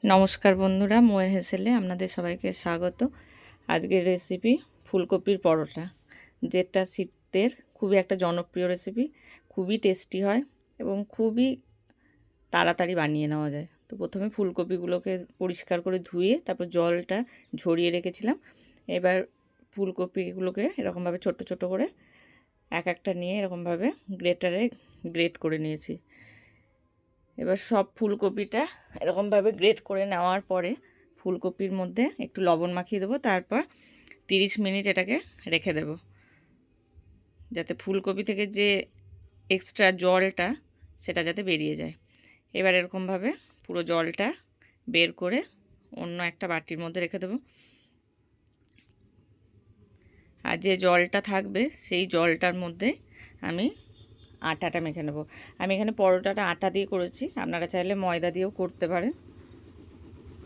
নমস্কার বন্ধুরা, মোয়ের হেসেলে আপনাদের সবাইকে স্বাগত। আজকের রেসিপি ফুলকপির পরোটা, যেটা শীতের খুবই একটা জনপ্রিয় রেসিপি। খুবই টেস্টি হয় এবং খুবই তাড়াতাড়ি বানিয়ে নেওয়া যায়। তো প্রথমে ফুলকপিগুলোকে পরিষ্কার করে ধুয়ে তারপর জলটা ঝরিয়ে রেখেছিলাম। এবার ফুলকপিগুলোকে এরকমভাবে ছোট ছোট করে এক একটা নিয়ে এরকমভাবে গ্রেটারে গ্রেট করে নিয়েছি। এবার সব ফুলকপিটা এরকমভাবে গ্রেট করে নেওয়ার পরে ফুলকপির মধ্যে একটু লবণ মাখিয়ে দেবো, তারপর 30 মিনিট এটাকে রেখে দেব, যাতে ফুলকপি থেকে যে এক্সট্রা জলটা সেটা যাতে বেরিয়ে যায়। এবার এরকমভাবে পুরো জলটা বের করে অন্য একটা বাটির মধ্যে রেখে দেবো। আর যে জলটা থাকবে সেই জলটার মধ্যে আমি আটাটা মেখে নেব। আমি এখানে পরোটাটা আটা দিয়ে করেছি, আপনারা চাইলে ময়দা দিয়েও করতে পারেন,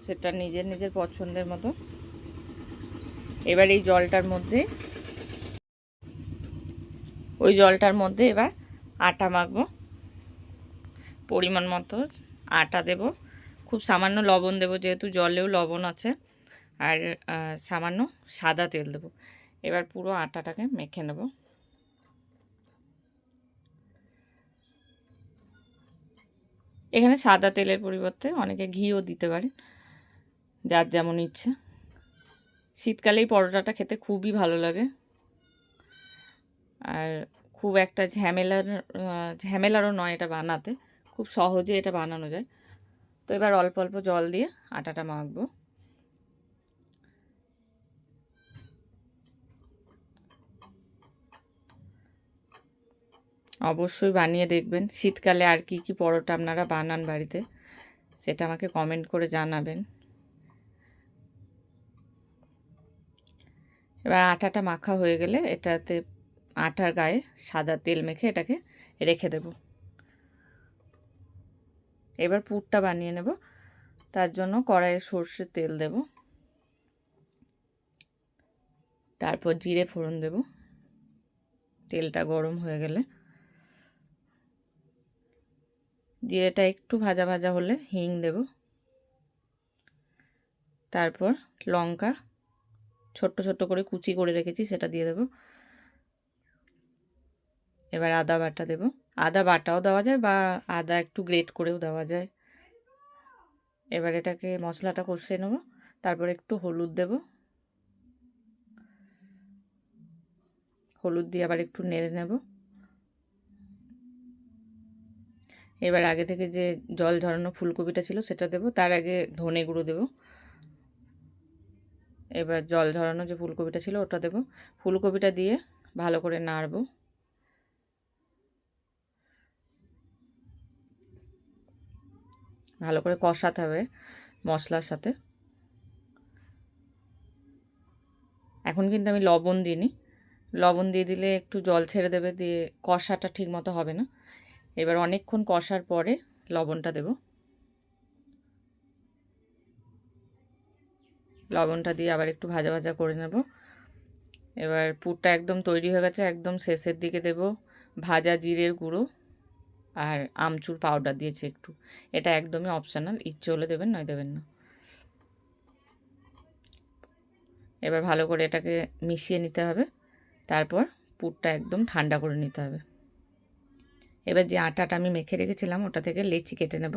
সেটা নিজের নিজের পছন্দের মতো। এবার এই জলটার মধ্যে এবার আটা মাখবো। পরিমাণ মতো আটা দেব, খুব সামান্য লবণ দেব, যেহেতু জলেও লবণ আছে, আর সামান্য সাদা তেল দেব। এবার পুরো আটাটাকে মেখে নেব। এখানে সাদা তেলের পরিবর্তে অনেকে ঘিও দিতে পারে, যার যেমন ইচ্ছে। শীতকালে এই পরোটাটা খেতে খুবই ভালো লাগে, আর খুব একটা ঝামেলারও নয় এটা বানাতে, খুব সহজে এটা বানানো যায়। তো এবার অল্প অল্প জল দিয়ে আটাটা মাখবো। অবশ্যই বানিয়ে দেখবেন। শীতকালে আর কি কি পরোটা আপনারা বানান বাড়িতে, সেটা আমাকে কমেন্ট করে জানাবেন। এবার আটাটা মাখা হয়ে গেলে এটাতে আটার গায়ে সাদা তেল মেখে এটাকে রেখে দেব। এবার পুরটা বানিয়ে নেব। তার জন্য কড়াইয়ে সর্ষের তেল দেব, তারপর জিরে ফোড়ন দেব। তেলটা গরম হয়ে গেলে জিরেটা একটু ভাজা ভাজা হলে হিং দেব, তারপর লঙ্কা ছোট্ট ছোট্ট করে কুচি করে রেখেছি সেটা দিয়ে দেব। এবার আদা বাটা দেব। আদা বাটাও দেওয়া যায় বা আদা একটু গ্রেট করেও দেওয়া যায়। এবার এটাকে মশলাটা কষিয়ে নেব। তারপর একটু হলুদ দেব, হলুদ দিয়ে আবার একটু নেড়ে নেব। এবার আগে থেকে যে জল ঝরানো ফুলকপিটা ছিল সেটা দেব, তার আগে ধনে গুঁড়ো দেব। এবার জল ঝরানো যে ফুলকপিটা ছিল ওটা দেব। ফুলকপিটা দিয়ে ভালো করে নাড়ব। ভালো করে কষাতে হবে মশলার সাথে। এখন কিন্তু আমি লবণ দিইনি, লবণ দিয়ে দিলে একটু জল ছেড়ে দেবে, দিয়ে কষাটা ঠিক মতো হবে না। এবার অনেকক্ষণ কষার পরে লবণটা দেব। লবণটা দিয়ে আবার একটু ভাজা ভাজা করে নেব। এবার পুরটা একদম তৈরি হয়ে গেছে। একদম শেষের দিকে দেব ভাজা জিরের গুঁড়ো আর আমচুর পাউডার দিয়েছি একটু। এটা একদমই অপশনাল, ইচ্ছে হলে দেবেন, নয় দেবেন না। এবার ভালো করে এটাকে মিশিয়ে নিতে হবে। তারপর পুরটা একদম ঠান্ডা করে নিতে হবে। এবার যে আটাটা আমি মেখে রেখেছিলাম ওটা থেকে লেচি কেটে নেব।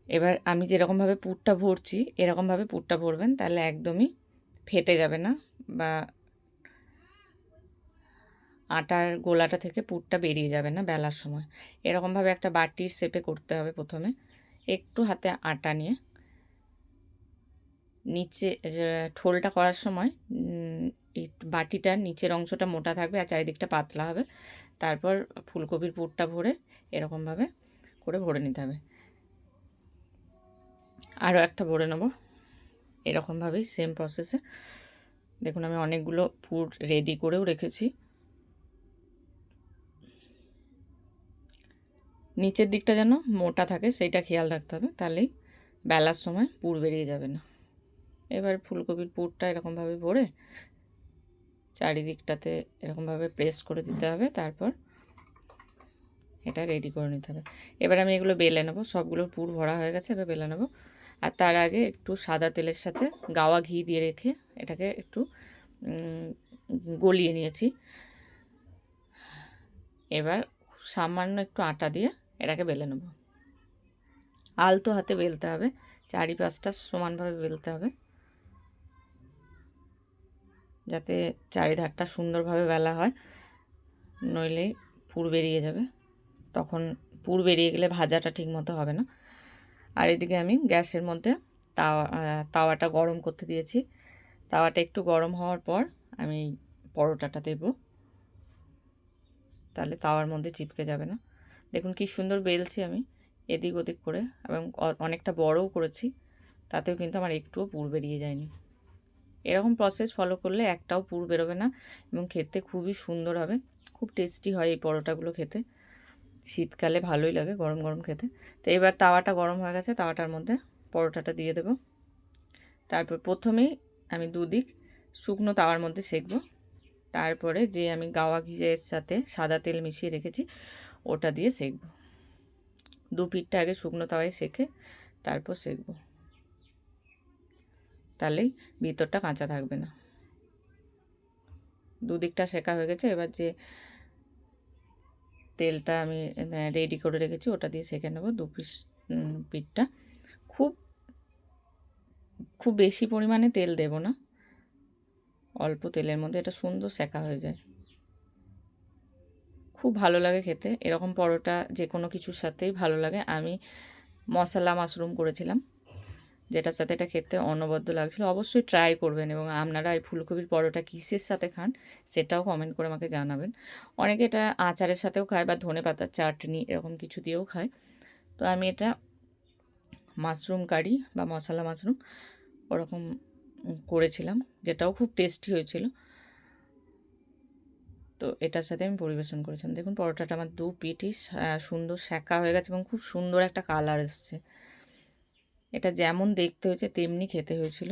এবার আমি যেরকমভাবে পুরটা ভরছি এরকমভাবে পুরটা ভরবেন, তাহলে একদমই ফেটে যাবে না বা আটার গোলাটা থেকে পুরটা বেরিয়ে যাবে না বেলার সময়। এরকমভাবে একটা বাটির শেপে করতে হবে। প্রথমে একটু হাতে আটা নিয়ে নিচে ঠোলটা করার সময় এই বাটিটার নিচের অংশটা মোটা থাকবে আর চারিদিকটা পাতলা হবে। তারপর ফুলকপির পুরটা ভরে এরকমভাবে করে ভরে নিতে হবে। আরও একটা ভরে নেব এরকমভাবেই সেম প্রসেসে। দেখুন আমি অনেকগুলো পুর রেডি করেও রেখেছি। নিচের দিকটা যেন মোটা থাকে সেইটা খেয়াল রাখতে হবে, তাহলেই বেলার সময় পুর বেরিয়ে যাবে না। এবার ফুলকপির পুরটা এরকমভাবে ভরে চারিদিকটাতে এরকমভাবে প্রেস করে দিতে হবে। তারপর এটা রেডি করে নিতে হবে। এবার আমি এগুলো বেলে নেবো। সবগুলো পুর ভরা হয়ে গেছে, এবার বেলে নেবো। আর তার আগে একটু সাদা তেলের সাথে গাওয়া ঘি দিয়ে রেখে এটাকে একটু গলিয়ে নিয়েছি। এবার সামান্য একটু আটা দিয়ে এটাকে বেলে নেব। আলতো হাতে বেলতে হবে, চারিপাশটা সমানভাবে বেলতে হবে, যাতে চারিধারটা সুন্দরভাবে বেলা হয়, নইলে পুর বেরিয়ে যাবে। তখন পুর বেরিয়ে গেলে ভাজাটা ঠিক মতো হবে না। আর এদিকে আমি গ্যাসের মধ্যে তাওয়াটা গরম করতে দিয়েছি। তাওয়াটা একটু গরম হওয়ার পর আমি পরোটাটা দেব, তাহলে তাওয়ার মধ্যে চিপকে যাবে না। দেখুন কি সুন্দর বেলছি আমি এদিক ওদিক করে, এবং অনেকটা বড়ও করেছি, তাতেও কিন্তু আমার একটুও পুর বেরিয়ে যায়নি। এরকম প্রসেস ফলো করলে একটাও পুর বেরোবে না এবং খেতে খুবই সুন্দর হবে। খুব টেস্টি হয় এই পরোটাগুলো খেতে, শীতকালে ভালোই লাগে গরম গরম খেতে। তো এবার তাওয়াটা গরম হয়ে গেছে, তাওয়াটার মধ্যে পরোটাটা দিয়ে দেব। তারপর প্রথমেই আমি দুদিক শুকনো তাওয়ার মধ্যে সেঁকবো, তারপরে যে আমি গাওয়া ঘিয়ের সাথে সাদা তেল মিশিয়ে রেখেছি ওটা দিয়ে সেঁকবো। দু পিঠটা আগে শুকনো তাওয়ায় সেঁকে তারপর সেঁকবো, তাহলেই ভিতরটা কাঁচা থাকবে না। দুদিকটা সেঁকা হয়ে গেছে, এবার যে তেলটা আমি রেডি করে রেখেছি ওটা দিয়ে সেঁকে নেবো দু পিঠটা। খুব খুব বেশি পরিমাণে তেল দেব না, অল্প তেলের মধ্যে এটা সুন্দর সেঁকা হয়ে যায়। খুব ভালো লাগে খেতে এরকম পরোটা, যে কোনো কিছুর সাথেই ভালো লাগে। আমি মশলা মাশরুম করেছিলাম, যেটার সাথে এটা খেতে অনবদ্য লাগছিল। অবশ্যই ট্রাই করবেন, এবং আপনারা এই ফুলকপির পরোটা কিসের সাথে খান সেটাও কমেন্ট করে আমাকে জানাবেন। অনেকে এটা আচারের সাথেও খায় বা ধনেপাতার চাটনি এরকম কিছু দিয়েও খায়। তো আমি এটা মাশরুম কারি বা মশলা মাশরুম ওরকম করেছিলাম, যেটাও খুব টেস্টি হয়েছিল। তো এটার সাথে আমি পরিবেশন করেছিলাম। দেখুন পরোটাটা আমার দু পিঠই সুন্দর সেঁকা হয়ে গেছে এবং খুব সুন্দর একটা কালার এসছে। এটা যেমন দেখতে হয়েছে তেমনি খেতে হয়েছিল।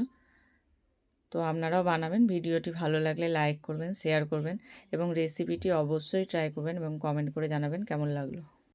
তো আপনারাও বানাবেন। ভিডিওটি ভালো লাগলে লাইক করবেন, শেয়ার করবেন এবং রেসিপিটি অবশ্যই ট্রাই করবেন এবং কমেন্ট করে জানাবেন কেমন লাগলো।